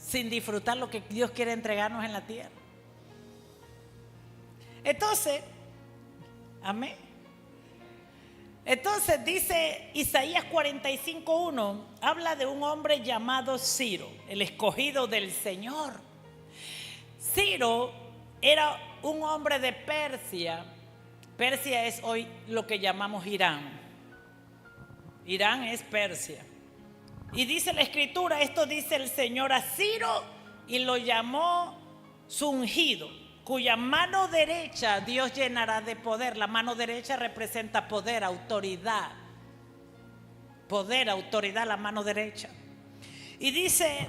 sin disfrutar lo que Dios quiere entregarnos en la tierra. Entonces, amén. Entonces dice Isaías 45:1, habla de un hombre llamado Ciro, el escogido del Señor. Ciro era un hombre de Persia. Persia es hoy lo que llamamos Irán. Irán es Persia. Y dice la escritura, esto dice el Señor a Ciro, y lo llamó su ungido, cuya mano derecha Dios llenará de poder. La mano derecha representa poder, autoridad. Poder, autoridad, la mano derecha. Y dice,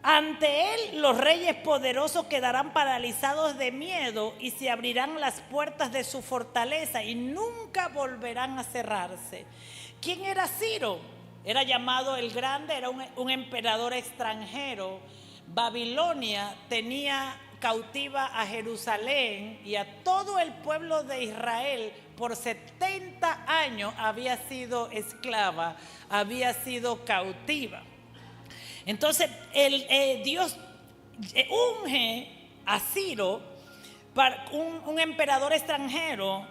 ante él los reyes poderosos quedarán paralizados de miedo y se abrirán las puertas de su fortaleza y nunca volverán a cerrarse. ¿Quién era Ciro? Era llamado el Grande, era un emperador extranjero. Babilonia tenía cautiva a Jerusalén y a todo el pueblo de Israel. Por 70 años había sido esclava, había sido cautiva. Entonces Dios unge a Ciro, un emperador extranjero,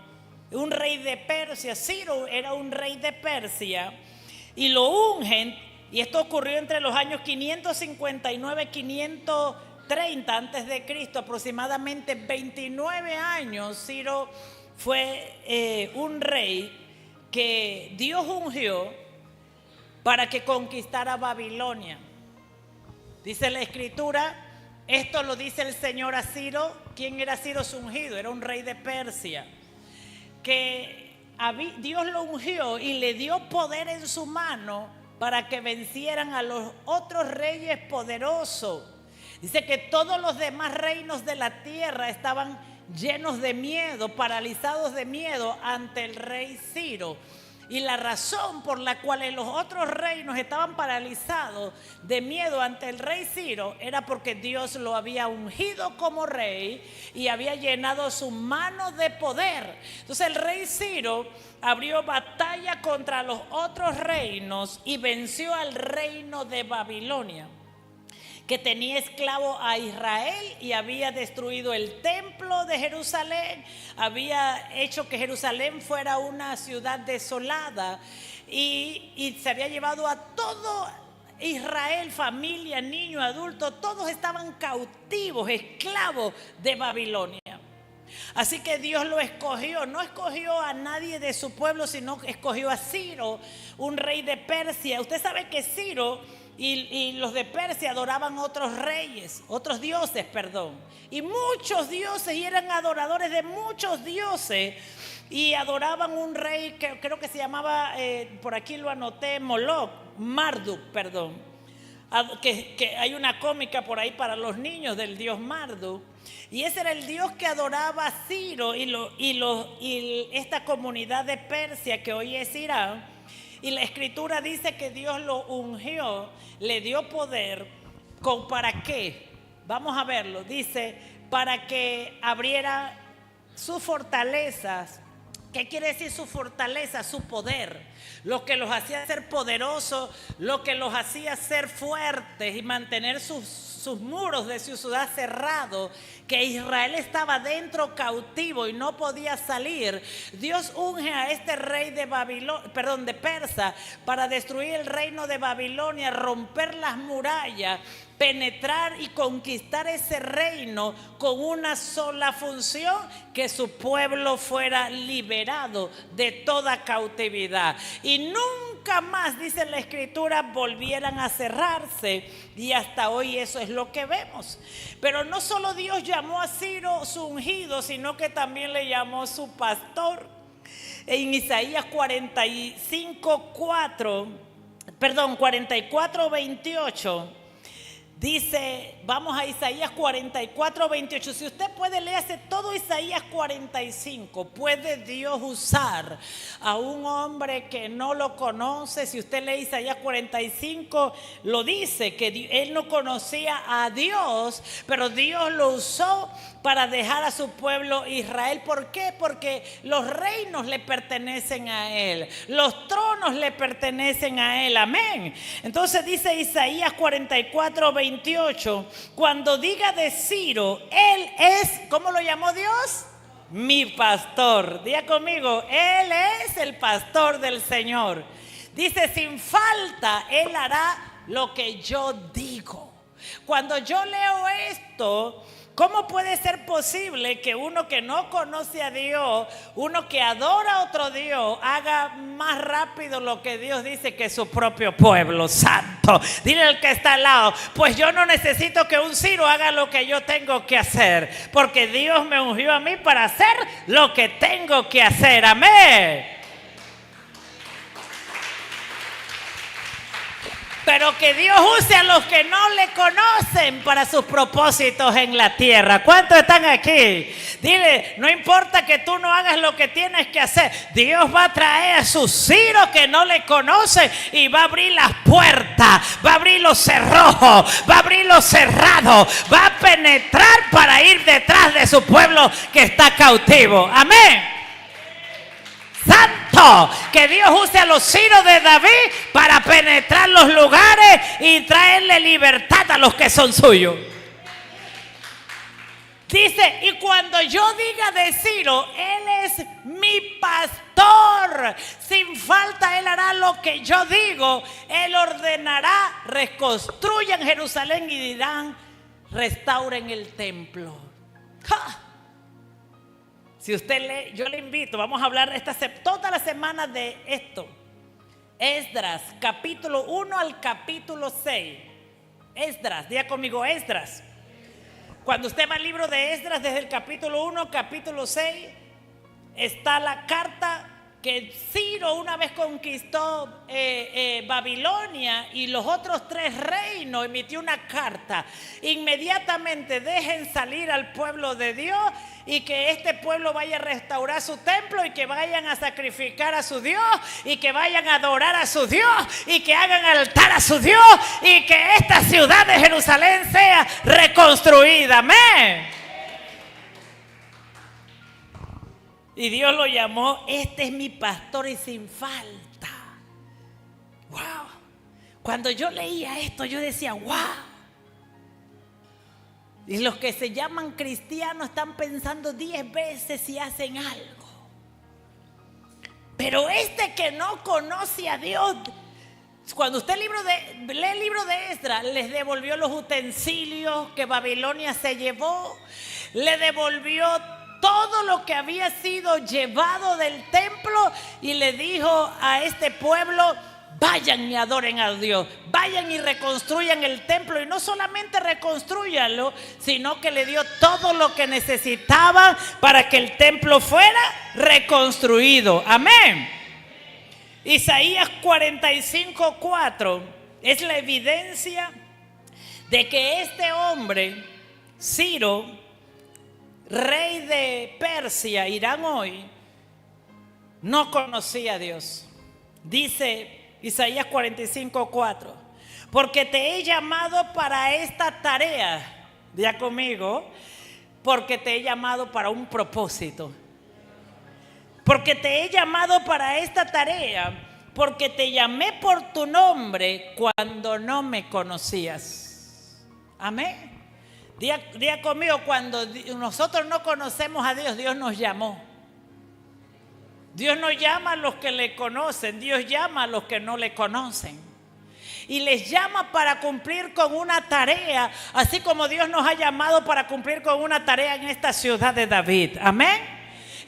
un rey de Persia. Ciro era un rey de Persia y lo ungen, y esto ocurrió entre los años 559 y 530 antes de Cristo, aproximadamente 29 años. Ciro fue un rey que Dios ungió para que conquistara Babilonia. Dice la escritura, esto lo dice el Señor a Ciro. ¿Quién era Ciro su ungido? Era un rey de Persia, que Dios lo ungió y le dio poder en su mano para que vencieran a los otros reyes poderosos. Dice que todos los demás reinos de la tierra estaban llenos de miedo, paralizados de miedo ante el rey Ciro. Y la razón por la cual los otros reinos estaban paralizados de miedo ante el rey Ciro era porque Dios lo había ungido como rey y había llenado su mano de poder. Entonces el rey Ciro abrió batalla contra los otros reinos y venció al reino de Babilonia, que tenía esclavo a Israel y había destruido el templo de Jerusalén, había hecho que Jerusalén fuera una ciudad desolada y se había llevado a todo Israel, familia, niños, adultos, todos estaban cautivos, esclavos de Babilonia. Así que Dios lo escogió, no escogió a nadie de su pueblo, sino escogió a Ciro, un rey de Persia. Usted sabe que Ciro y los de Persia adoraban otros reyes, otros dioses, perdón. Y muchos dioses, y eran adoradores de muchos dioses. Y adoraban un rey que creo que se llamaba, por aquí lo anoté, Marduk, perdón. Que hay una cómica por ahí para los niños del dios Marduk. Y ese era el dios que adoraba a Ciro y esta comunidad de Persia que hoy es Irán. Y la escritura dice que Dios lo ungió, le dio poder. ¿Para qué? Vamos a verlo. Dice, para que abriera sus fortalezas. ¿Qué quiere decir su fortaleza? Su poder. Lo que los hacía ser poderosos, lo que los hacía ser fuertes y mantener sus muros de su ciudad cerrados, que Israel estaba dentro cautivo y no podía salir. Dios unge a este rey de Persa para destruir el reino de Babilonia, romper las murallas, penetrar y conquistar ese reino con una sola función: que su pueblo fuera liberado de toda cautividad. Y nunca más, dice la escritura, volvieran a cerrarse. Y hasta hoy eso es lo que vemos. Pero no solo Dios llamó a Ciro su ungido, sino que también le llamó su pastor. En Isaías 44:28 dice, vamos a Isaías 44:28. Si usted puede, léase todo Isaías 45. ¿Puede Dios usar a un hombre que no lo conoce? Si usted lee Isaías 45, lo dice, que él no conocía a Dios, pero Dios lo usó para dejar a su pueblo Israel. ¿Por qué? Porque los reinos le pertenecen a él, los tronos le pertenecen a él. Amén. Entonces dice Isaías 44:28. 28, cuando diga de Ciro, él es, ¿cómo lo llamó Dios? Mi pastor. Diga conmigo, él es el pastor del Señor. Dice, sin falta, él hará lo que yo digo. Cuando yo leo esto, ¿cómo puede ser posible que uno que no conoce a Dios, uno que adora a otro Dios, haga más rápido lo que Dios dice que su propio pueblo santo? Dile al que está al lado, pues yo no necesito que un Ciro haga lo que yo tengo que hacer, porque Dios me ungió a mí para hacer lo que tengo que hacer. Amén. Pero que Dios use a los que no le conocen para sus propósitos en la tierra. ¿Cuántos están aquí? Dile, no importa que tú no hagas lo que tienes que hacer. Dios va a traer a sus Ciro que no le conocen y va a abrir las puertas, va a abrir los cerrojos, va a abrir los cerrados, va a penetrar para ir detrás de su pueblo que está cautivo. Amén. Santo, que Dios use a los Ciro de David para penetrar los lugares y traerle libertad a los que son suyos. Dice, y cuando yo diga de Ciro, él es mi pastor, sin falta él hará lo que yo digo. Él ordenará, reconstruyan Jerusalén y dirán, restauren el templo. ¡Ja! Si usted lee, yo le invito, vamos a hablar toda la semana de esto. Esdras, capítulo 1 al capítulo 6. Esdras, diga conmigo, Esdras. Cuando usted va al libro de Esdras, desde el capítulo 1, capítulo 6, está la carta que Ciro una vez conquistó Babilonia y los otros 3 reinos, emitió una carta. Inmediatamente dejen salir al pueblo de Dios y que este pueblo vaya a restaurar su templo y que vayan a sacrificar a su Dios y que vayan a adorar a su Dios y que hagan altar a su Dios y que esta ciudad de Jerusalén sea reconstruida. Amén. Y Dios lo llamó, este es mi pastor y sin falta. Wow. Cuando yo leía esto, yo decía, wow. Y los que se llaman cristianos están pensando 10 veces si hacen algo. Pero este que no conoce a Dios, cuando usted lee el libro de Esdras, les devolvió los utensilios que Babilonia se llevó, le devolvió todo lo que había sido llevado del templo y le dijo a este pueblo, vayan y adoren a Dios, vayan y reconstruyan el templo. Y no solamente reconstruyanlo, sino que le dio todo lo que necesitaba para que el templo fuera reconstruido. Amén. Isaías 45:4 es la evidencia de que este hombre, Ciro, rey de Persia, Irán hoy, no conocía a Dios. Dice Isaías 45:4, porque te he llamado para esta tarea. Diga conmigo, porque te he llamado para un propósito. Porque te he llamado para esta tarea, porque te llamé por tu nombre cuando no me conocías. Amén. Diga conmigo, cuando nosotros no conocemos a Dios, Dios nos llamó. Dios no llama a los que le conocen, Dios llama a los que no le conocen. Y les llama para cumplir con una tarea, así como Dios nos ha llamado para cumplir con una tarea en esta ciudad de David. Amén.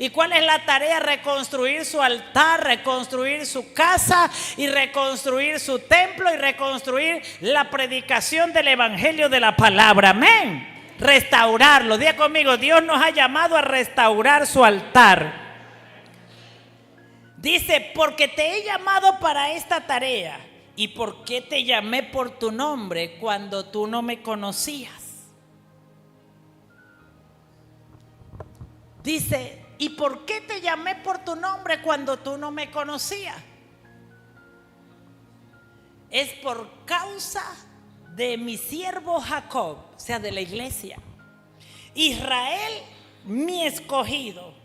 ¿Y cuál es la tarea? Reconstruir su altar, reconstruir su casa y reconstruir su templo y reconstruir la predicación del evangelio de la palabra. Amén. Restaurarlo. Diga conmigo, Dios nos ha llamado a restaurar su altar. Dice, porque te he llamado para esta tarea. ¿Y por qué te llamé por tu nombre cuando tú no me conocías? Dice, ¿y por qué te llamé por tu nombre cuando tú no me conocías? Es por causa de mi siervo Jacob, o sea, de la iglesia. Israel, mi escogido.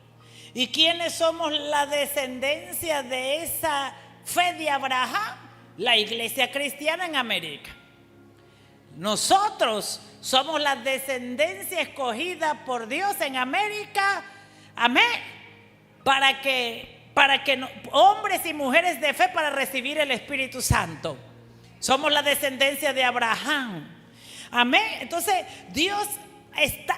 ¿Y quiénes somos la descendencia de esa fe de Abraham? La iglesia cristiana en América. nosotros somos la descendencia escogida por Dios en América. Amén. Para que hombres y mujeres de fe para recibir el Espíritu Santo. Somos la descendencia de Abraham. Amén. Entonces Dios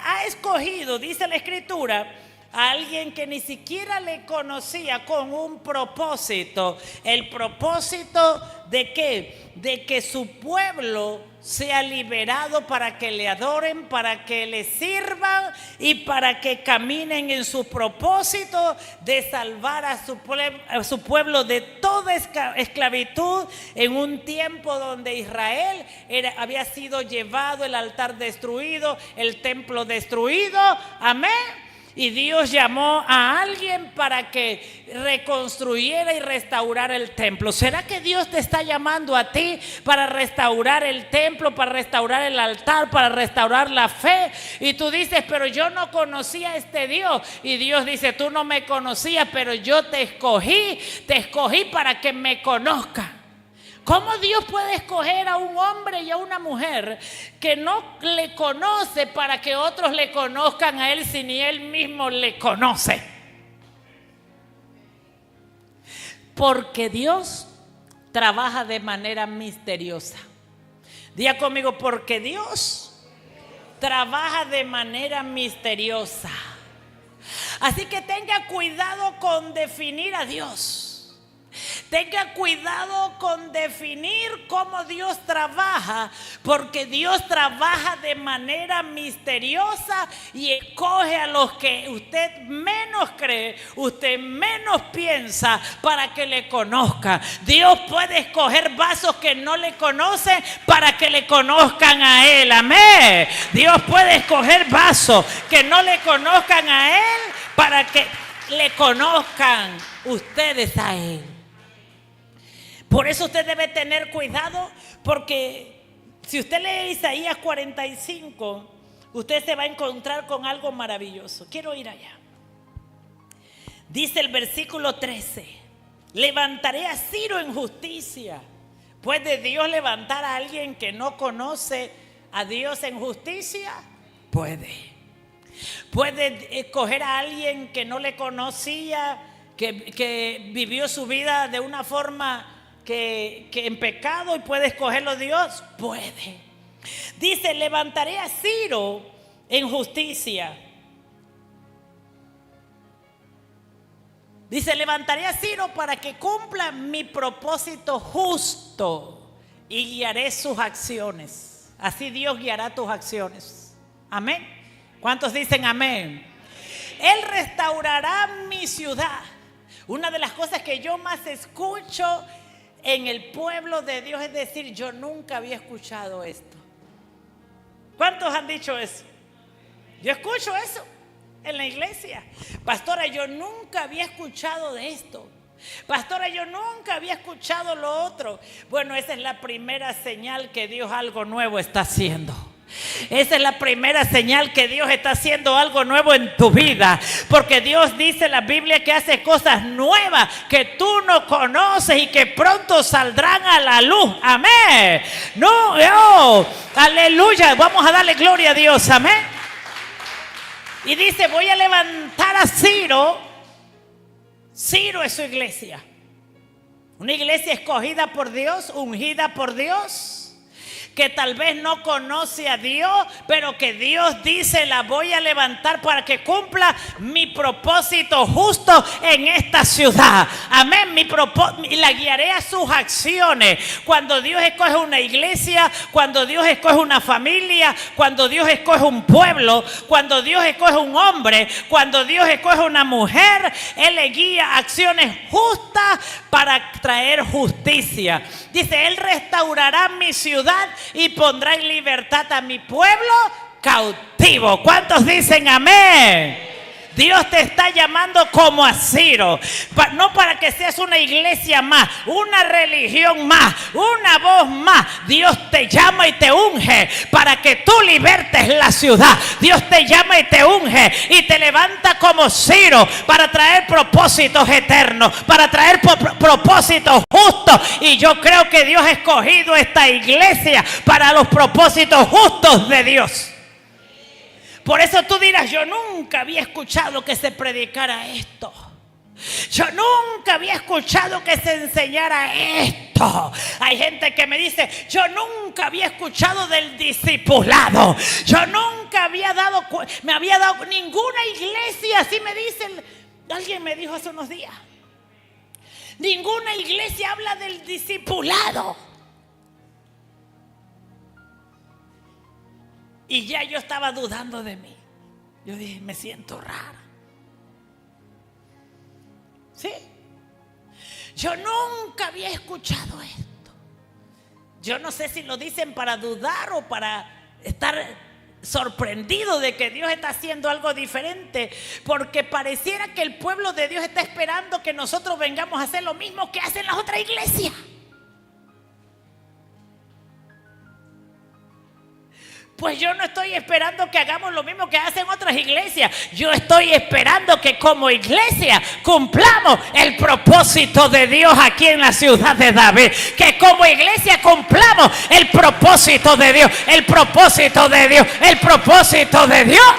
ha escogido, dice la Escritura, a alguien que ni siquiera le conocía con un propósito. ¿El propósito de qué? De que su pueblo sea liberado para que le adoren, para que le sirvan y para que caminen en su propósito de salvar a su pueblo de toda esclavitud en un tiempo donde Israel había sido llevado, el altar destruido, el templo destruido. Amén. Y Dios llamó a alguien para que reconstruyera y restaurara el templo. ¿Será que Dios te está llamando a ti para restaurar el templo, para restaurar el altar, para restaurar la fe? Y tú dices, pero yo no conocía a este Dios. Y Dios dice, tú no me conocías, pero yo te escogí para que me conozcas. ¿Cómo Dios puede escoger a un hombre y a una mujer que no le conoce para que otros le conozcan a Él si ni Él mismo le conoce? Porque Dios trabaja de manera misteriosa. Diga conmigo, porque Dios trabaja de manera misteriosa. Así que tenga cuidado con definir a Dios. Tenga cuidado con definir cómo Dios trabaja, porque Dios trabaja de manera misteriosa y escoge a los que usted menos cree, usted menos piensa para que le conozca. Dios puede escoger vasos que no le conocen para que le conozcan a Él. Amén. Dios puede escoger vasos que no le conozcan a Él para que le conozcan ustedes a Él. Por eso usted debe tener cuidado, porque si usted lee Isaías 45, usted se va a encontrar con algo maravilloso. Quiero ir allá. Dice el versículo 13: levantaré a Ciro en justicia. ¿Puede Dios levantar a alguien que no conoce a Dios en justicia? Puede. ¿Puede escoger a alguien que no le conocía, que vivió su vida de una forma que en pecado, y puede escogerlo Dios? Puede. Dice, levantaré a Ciro en justicia. Dice, levantaré a Ciro para que cumpla mi propósito justo y guiaré sus acciones. Así Dios guiará tus acciones. Amén. ¿Cuántos dicen amén? Él restaurará mi ciudad. Una de las cosas que yo más escucho en el pueblo de Dios es decir, yo nunca había escuchado esto. ¿Cuántos han dicho eso? Yo escucho eso en la iglesia. Pastora, yo nunca había escuchado de esto. Pastora, yo nunca había escuchado lo otro. Bueno, esa es la primera señal que Dios algo nuevo está haciendo. Esa es la primera señal que Dios está haciendo algo nuevo en tu vida, porque Dios dice en la Biblia que hace cosas nuevas que tú no conoces y que pronto saldrán a la luz. Amén. Aleluya. Vamos a darle gloria a Dios. Amén. Y dice, voy a levantar a Ciro. Ciro es su iglesia, una iglesia escogida por Dios, ungida por Dios, que tal vez no conoce a Dios, pero que Dios dice, la voy a levantar para que cumpla mi propósito justo en esta ciudad. Amén. Y la guiaré a sus acciones. Cuando Dios escoge una iglesia, cuando Dios escoge una familia, cuando Dios escoge un pueblo, cuando Dios escoge un hombre, cuando Dios escoge una mujer, Él le guía a acciones justas para traer justicia. Dice, Él restaurará mi ciudad y pondrá en libertad a mi pueblo cautivo. ¿Cuántos dicen amén? Dios te está llamando como a Ciro, no para que seas una iglesia más, una religión más, una voz más. Dios te llama y te unge para que tú libertes la ciudad. Dios te llama y te unge y te levanta como Ciro para traer propósitos eternos, para traer propósitos justos. Y yo creo que Dios ha escogido esta iglesia para los propósitos justos de Dios. Por eso tú dirás, yo nunca había escuchado que se predicara esto. Yo nunca había escuchado que se enseñara esto. Hay gente que me dice, yo nunca había escuchado del discipulado. Yo nunca me había dado ninguna iglesia, así me dicen. Alguien me dijo hace unos días, ninguna iglesia habla del discipulado. Y ya yo estaba dudando de mí. Yo dije, me siento rara. Sí. Yo nunca había escuchado esto. Yo no sé si lo dicen para dudar o para estar sorprendido de que Dios está haciendo algo diferente, porque pareciera que el pueblo de Dios está esperando que nosotros vengamos a hacer lo mismo que hacen las otras iglesias. Pues yo no estoy esperando que hagamos lo mismo que hacen otras iglesias. Yo estoy esperando que como iglesia cumplamos el propósito de Dios aquí en la ciudad de David. Que como iglesia cumplamos el propósito de Dios. El propósito de Dios. El propósito de Dios.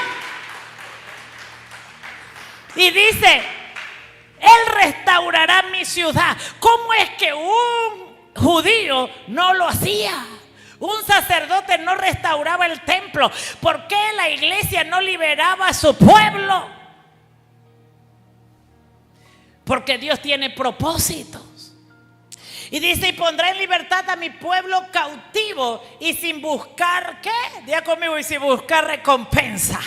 Y dice, Él restaurará mi ciudad. ¿Cómo es que un judío no lo hacía? Un sacerdote no restauraba el templo. ¿Por qué la iglesia no liberaba a su pueblo? Porque Dios tiene propósitos. Y dice, y pondré en libertad a mi pueblo cautivo y sin buscar, ¿qué? Diga conmigo, y sin buscar recompensa.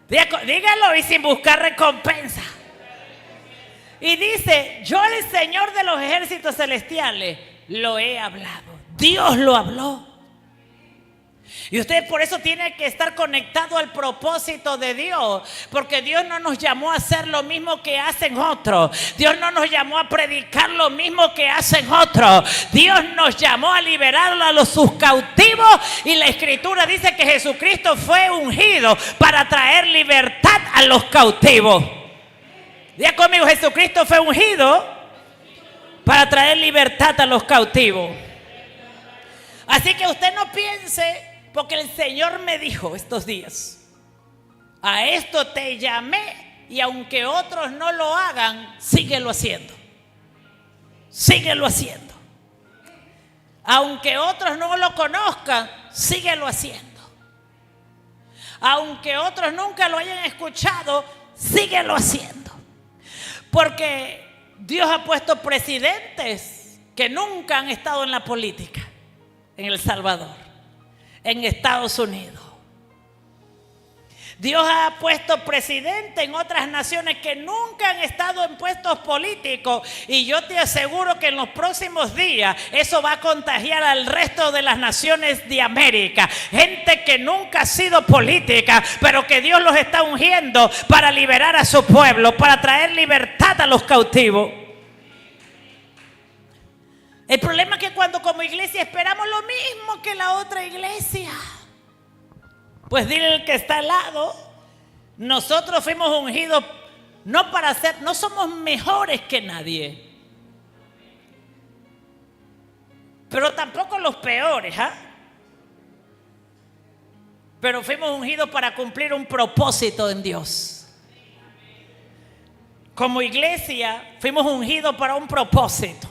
Dígalo, y sin buscar recompensa. Y dice, yo el Señor de los ejércitos celestiales lo he hablado. Dios lo habló. Y usted por eso tiene que estar conectado al propósito de Dios, porque Dios no nos llamó a hacer lo mismo que hacen otros. Dios no nos llamó a predicar lo mismo que hacen otros. Dios nos llamó a liberar a sus cautivos, y la Escritura dice que Jesucristo fue ungido para traer libertad a los cautivos. Diga conmigo, Jesucristo fue ungido para traer libertad a los cautivos. Así que usted no piense, porque el Señor me dijo estos días, a esto te llamé, y aunque otros no lo hagan, síguelo haciendo. Síguelo haciendo. Aunque otros no lo conozcan, síguelo haciendo. Aunque otros nunca lo hayan escuchado, síguelo haciendo. Porque Dios ha puesto presidentes que nunca han estado en la política. En El Salvador, en Estados Unidos. Dios ha puesto presidentes en otras naciones que nunca han estado en puestos políticos, y yo te aseguro que en los próximos días eso va a contagiar al resto de las naciones de América. Gente que nunca ha sido política, pero que Dios los está ungiendo para liberar a su pueblo, para traer libertad a los cautivos. El problema es que cuando como iglesia esperamos lo mismo que la otra iglesia, pues dile al que está al lado, nosotros fuimos ungidos no para ser, no somos mejores que nadie, pero tampoco los peores, ¿ah? Pero fuimos ungidos para cumplir un propósito en Dios. Como iglesia fuimos ungidos para un propósito.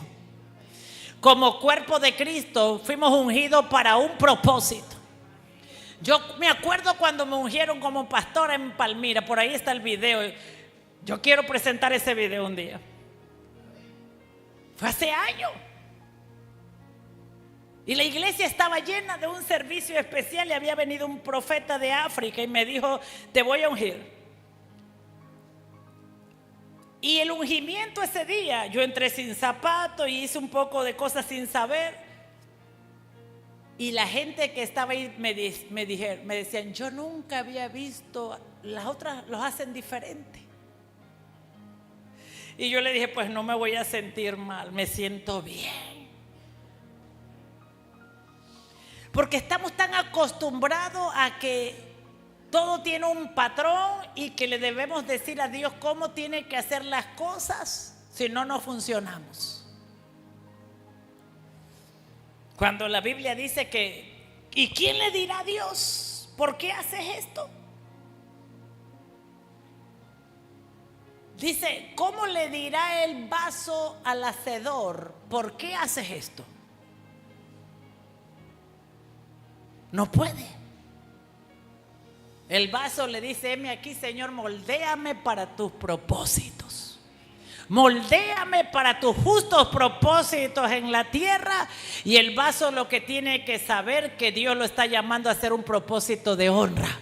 Como cuerpo de Cristo fuimos ungidos para un propósito. Yo me acuerdo cuando me ungieron como pastora en Palmira. Por ahí está el video. Yo quiero presentar ese video un día. Fue hace años. Y la iglesia estaba llena de un servicio especial, y había venido un profeta de África y me dijo, te voy a ungir. Y el ungimiento ese día, yo entré sin zapatos y hice un poco de cosas sin saber. Y la gente que estaba ahí me decían, yo nunca había visto las otras los hacen diferente. Y yo le dije, pues no me voy a sentir mal, me siento bien. Porque estamos tan acostumbrados a que todo tiene un patrón y que le debemos decir a Dios cómo tiene que hacer las cosas, si no, no funcionamos. Cuando la Biblia dice que, ¿y quién le dirá a Dios? ¿Por qué haces esto? Dice, ¿cómo le dirá el vaso al hacedor? ¿Por qué haces esto? No puede. El vaso le dice, heme aquí, Señor, moldéame para tus propósitos. Moldéame para tus justos propósitos en la tierra. Y el vaso lo que tiene que saber que Dios lo está llamando a hacer un propósito de honra.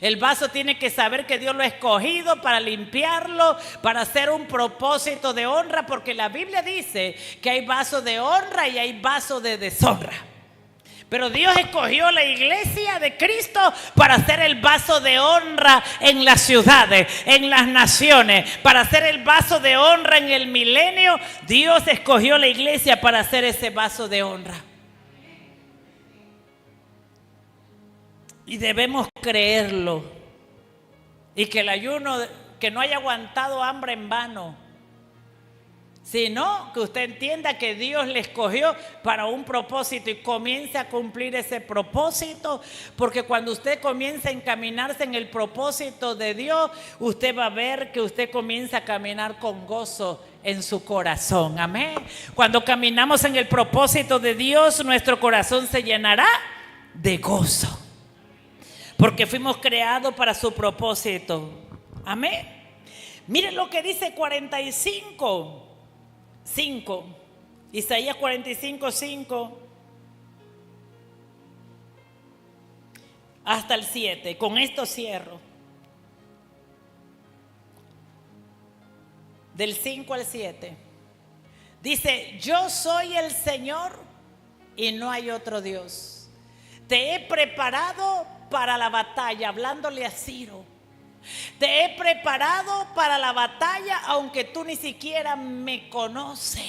El vaso tiene que saber que Dios lo ha escogido para limpiarlo, para hacer un propósito de honra, porque la Biblia dice que hay vasos de honra y hay vasos de deshonra. Pero Dios escogió la iglesia de Cristo para hacer el vaso de honra en las ciudades, en las naciones, para hacer el vaso de honra en el milenio. Dios escogió la iglesia para hacer ese vaso de honra. Y debemos creerlo. Y que el ayuno, que no haya aguantado hambre en vano, sino que usted entienda que Dios le escogió para un propósito y comience a cumplir ese propósito. Porque cuando usted comienza a encaminarse en el propósito de Dios, usted va a ver que usted comienza a caminar con gozo en su corazón. Amén. Cuando caminamos en el propósito de Dios, nuestro corazón se llenará de gozo. Porque fuimos creados para su propósito. Amén. Miren lo que dice 45:5. Isaías 45:5 hasta el 7. Con esto cierro. Del 5 al 7. Dice, yo soy el Señor y no hay otro Dios. Te he preparado para la batalla, hablándole a Ciro. Te he preparado para la batalla, aunque tú ni siquiera me conoces.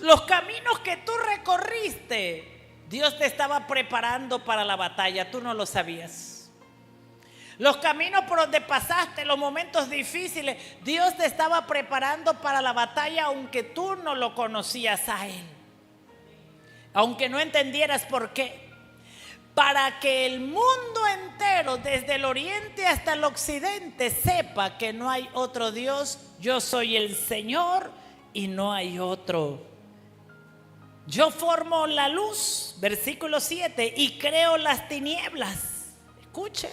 Los caminos que tú recorriste, Dios te estaba preparando para la batalla, tú no lo sabías. Los caminos por donde pasaste, los momentos difíciles, Dios te estaba preparando para la batalla, aunque tú no lo conocías a Él, aunque no entendieras por qué. Para que el mundo entero, desde el oriente hasta el occidente, sepa que no hay otro Dios. Yo soy el Señor y no hay otro. Yo formo la luz, versículo 7, y creo las tinieblas. Escuche.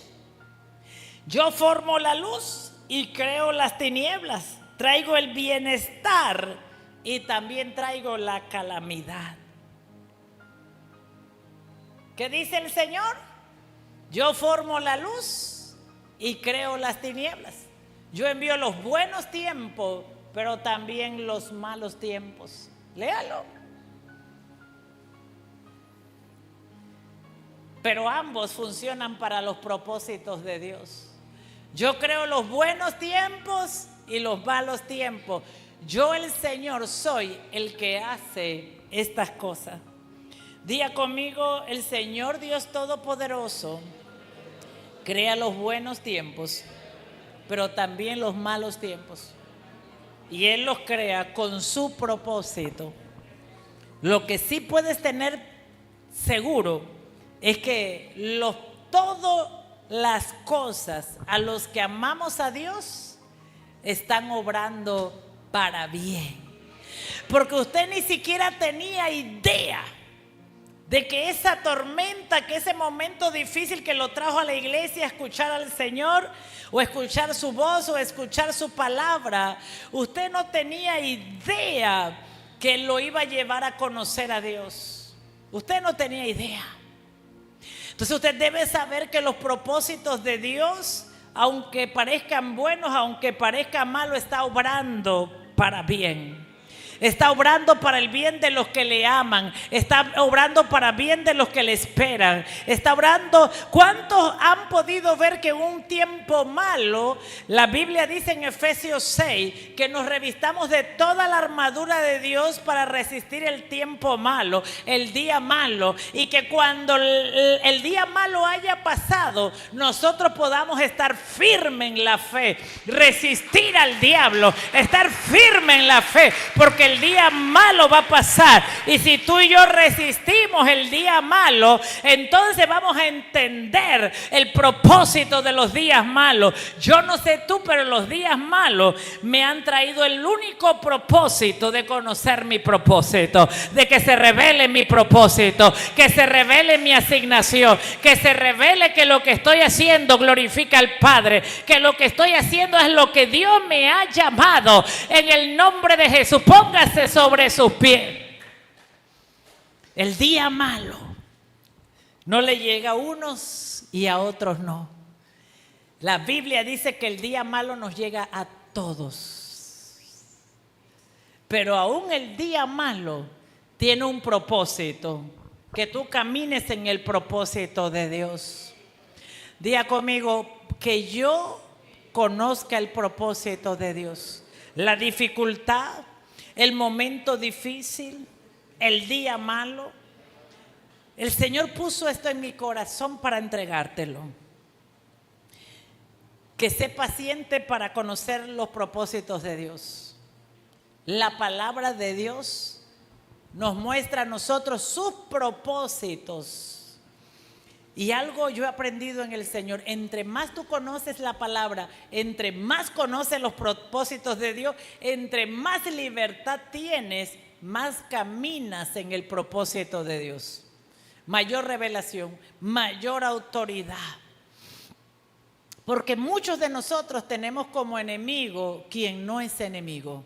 Yo formo la luz y creo las tinieblas. Traigo el bienestar y también traigo la calamidad. ¿Qué dice el Señor? Yo formo la luz y creo las tinieblas. Yo envío los buenos tiempos, pero también los malos tiempos. Léalo. Pero ambos funcionan para los propósitos de Dios. Yo creo los buenos tiempos y los malos tiempos. Yo, el Señor, soy el que hace estas cosas. Diga conmigo, el Señor Dios Todopoderoso crea los buenos tiempos, pero también los malos tiempos. Y Él los crea con su propósito. Lo que sí puedes tener seguro es que todas las cosas a los que amamos a Dios están obrando para bien. Porque usted ni siquiera tenía idea de que esa tormenta, que ese momento difícil que lo trajo a la iglesia a escuchar al Señor, o escuchar su voz, o escuchar su palabra, usted no tenía idea que lo iba a llevar a conocer a Dios. Usted no tenía idea. Entonces usted debe saber que los propósitos de Dios, aunque parezcan buenos, aunque parezcan malos, está obrando para bien. está obrando para el bien de los que le aman, está obrando para bien de los que le esperan, está obrando. ¿Cuántos han podido ver que en un tiempo malo, la Biblia dice en Efesios 6 que nos revistamos de toda la armadura de Dios para resistir el tiempo malo, el día malo, y que cuando el día malo haya pasado, nosotros podamos estar firmes en la fe, resistir al diablo, estar firme en la fe, porque el día malo va a pasar. Y si tú y yo resistimos el día malo, entonces vamos a entender el propósito de los días malos. Yo no sé tú, pero los días malos me han traído el único propósito de conocer mi propósito, de que se revele mi propósito, que se revele mi asignación, que se revele que lo que estoy haciendo glorifica al Padre, que lo que estoy haciendo es lo que Dios me ha llamado. En el nombre de Jesús, póngase sobre sus pies. El día malo no le llega a unos y a otros no. La Biblia dice que el día malo nos llega a todos. Pero aún el día malo tiene un propósito, que tú camines en el propósito de Dios. Diga conmigo, que yo conozca el propósito de Dios. La dificultad, el momento difícil, el día malo. El Señor puso esto en mi corazón para entregártelo. Que sé paciente para conocer los propósitos de Dios. La palabra de Dios nos muestra a nosotros sus propósitos. Y algo yo he aprendido en el Señor: entre más tú conoces la palabra, entre más conoces los propósitos de Dios, entre más libertad tienes, más caminas en el propósito de Dios. Mayor revelación, mayor autoridad. Porque muchos de nosotros tenemos como enemigo quien no es enemigo.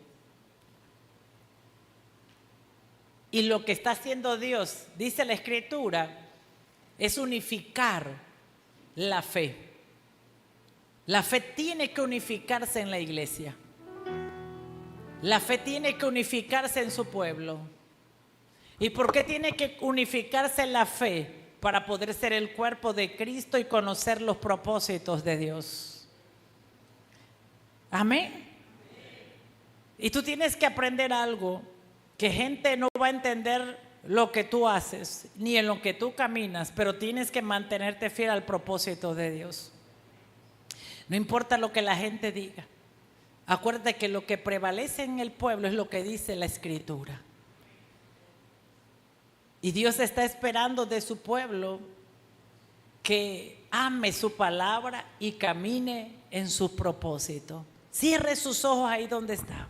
Y lo que está haciendo Dios, dice la Escritura, es unificar la fe. La fe tiene que unificarse en la iglesia. La fe tiene que unificarse en su pueblo. ¿Y por qué tiene que unificarse la fe? Para poder ser el cuerpo de Cristo y conocer los propósitos de Dios. Amén. Y tú tienes que aprender algo, que gente no va a entender lo que tú haces, ni en lo que tú caminas, pero tienes que mantenerte fiel al propósito de Dios. No importa lo que la gente diga. Acuérdate que lo que prevalece en el pueblo es lo que dice la Escritura. Y Dios está esperando de su pueblo que ame su palabra y camine en su propósito. Cierre sus ojos ahí donde está.